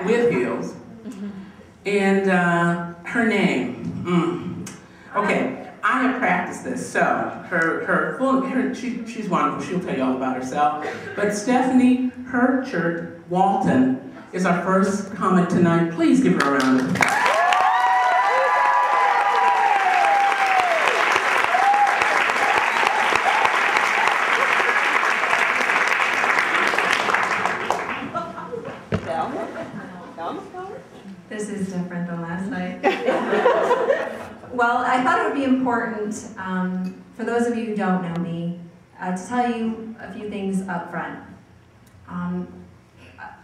with heels. And her name. Okay, I have practiced this. So she's wonderful. She'll tell you all about herself. But Stephanie Hirchert-Walton is our first comment tonight. Please give her a round of applause. This is different than last night. Well, I thought it would be important, for those of you who don't know me, to tell you a few things up front.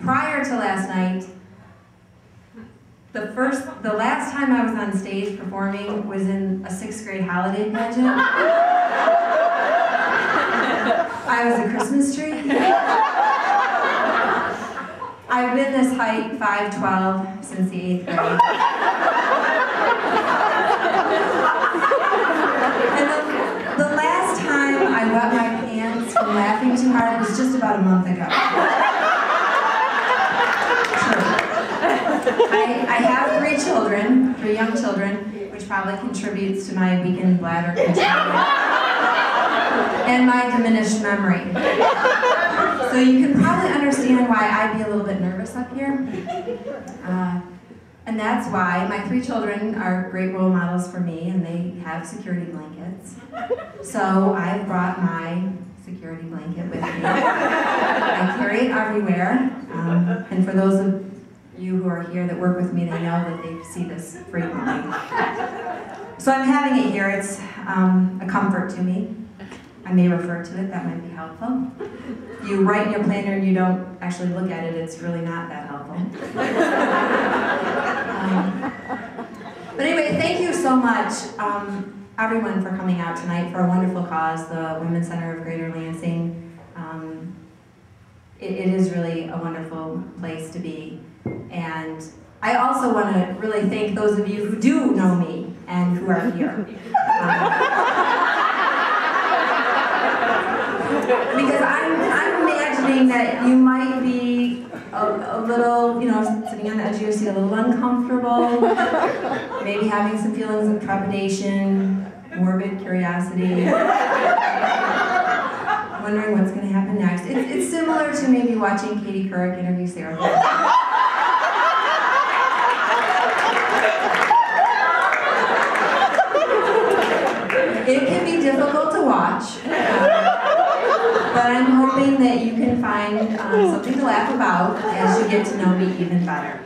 Prior to last night, the last time I was on stage performing was in a 6th grade holiday pageant. I was a Christmas tree. I've been this height, 5'12", since the 8th grade. And the last time I wet my pants from laughing too hard was just about a month ago. I have 3 children, 3 young children, which probably contributes to my weakened bladder control and my diminished memory. So you can probably understand why I'd be a little bit nervous up here. And that's why my 3 children are great role models for me, and they have security blankets. So I've brought my security blanket with me. I carry it everywhere. And for those of you who are here that work with me, they know that they see this frequently. So I'm having it here. It's a comfort to me. I may refer to it, that might be helpful. If you write in your planner and you don't actually look at it, it's really not that helpful. But anyway, thank you so much, everyone, for coming out tonight for a wonderful cause, the Women's Center of Greater Lansing. It is really a wonderful place to be. And I also want to really thank those of you who do know me and who are here. Because I'm imagining that you might be a little, sitting on the edge of your seat, a little uncomfortable, maybe having some feelings of trepidation, morbid curiosity, wondering what's going to happen next. It's similar to maybe watching Katie Couric interview Sarah. It can be difficult to watch. But I'm hoping that you can find something to laugh about as you get to know me even better.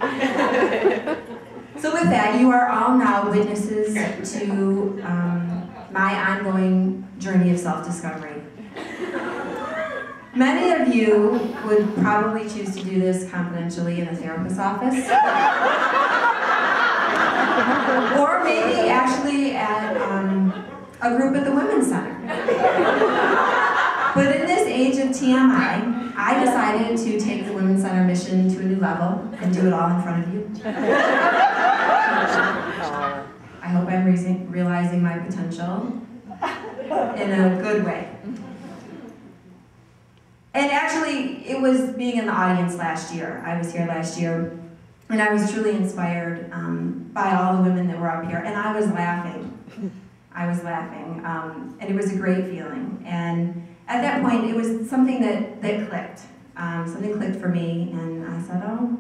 So with that, you are all now witnesses to my ongoing journey of self-discovery. Many of you would probably choose to do this confidentially in a therapist's office. Or maybe actually at a group at the Women's Center. But in this age of TMI, I decided to take the Women's Center mission to a new level and do it all in front of you. I hope I'm realizing my potential in a good way. And actually, it was being in the audience last year. I was here last year, and I was truly inspired by all the women that were up here, and I was laughing. And it was a great feeling. And at that point, it was something that clicked. Something clicked for me, and I said, oh,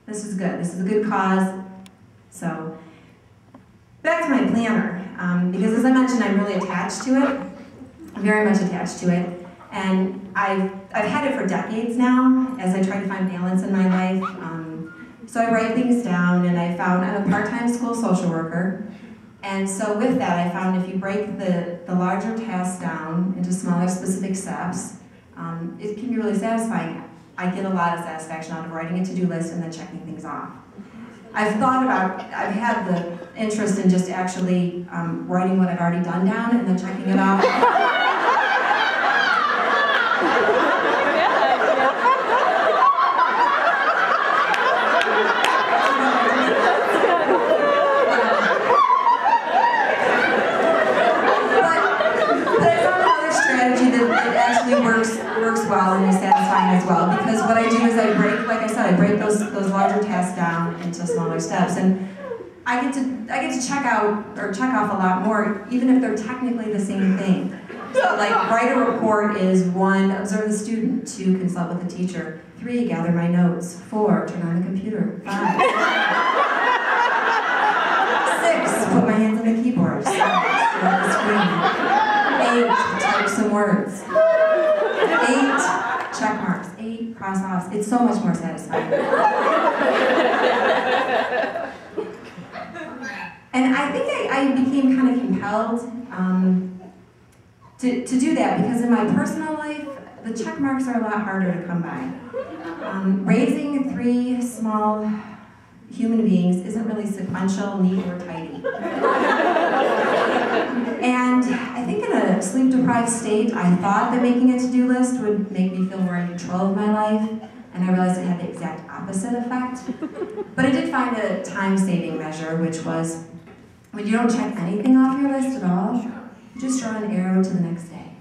this is good. This is a good cause. So, back to my planner, because as I mentioned, I'm really attached to it. I'm very much attached to it. And I've had it for decades now, as I try to find balance in my life. So I write things down, and I'm a part-time school social worker. And so with that, I found if you break the larger tasks down into smaller specific steps, it can be really satisfying. I get a lot of satisfaction out of writing a to-do list and then checking things off. I've had the interest in just actually writing what I've already done down and then checking it off. Works well and is satisfying as well, because because what I do is I break, like I said, I break those larger tasks down into smaller steps, and I get to check out or check off a lot more, even if they're technically the same thing. So, like, write a report is 1, observe the student; 2, consult with the teacher; 3, gather my notes; 4, turn on the computer; 5, 6, put my hands on the keyboard; 7, stare at the screen; 8, type some words; 8, check marks; 8, cross offs. It's so much more satisfying. And I think I became kind of compelled to do that because in my personal life, the check marks are a lot harder to come by. Raising 3 small human beings isn't really sequential, neat, or tidy. And I think in a sleep-deprived state, I thought that making a to-do list would make me feel more in control of my life, and I realized it had the exact opposite effect. But I did find a time-saving measure, which was when you don't check anything off your list at all, you just draw an arrow to the next day.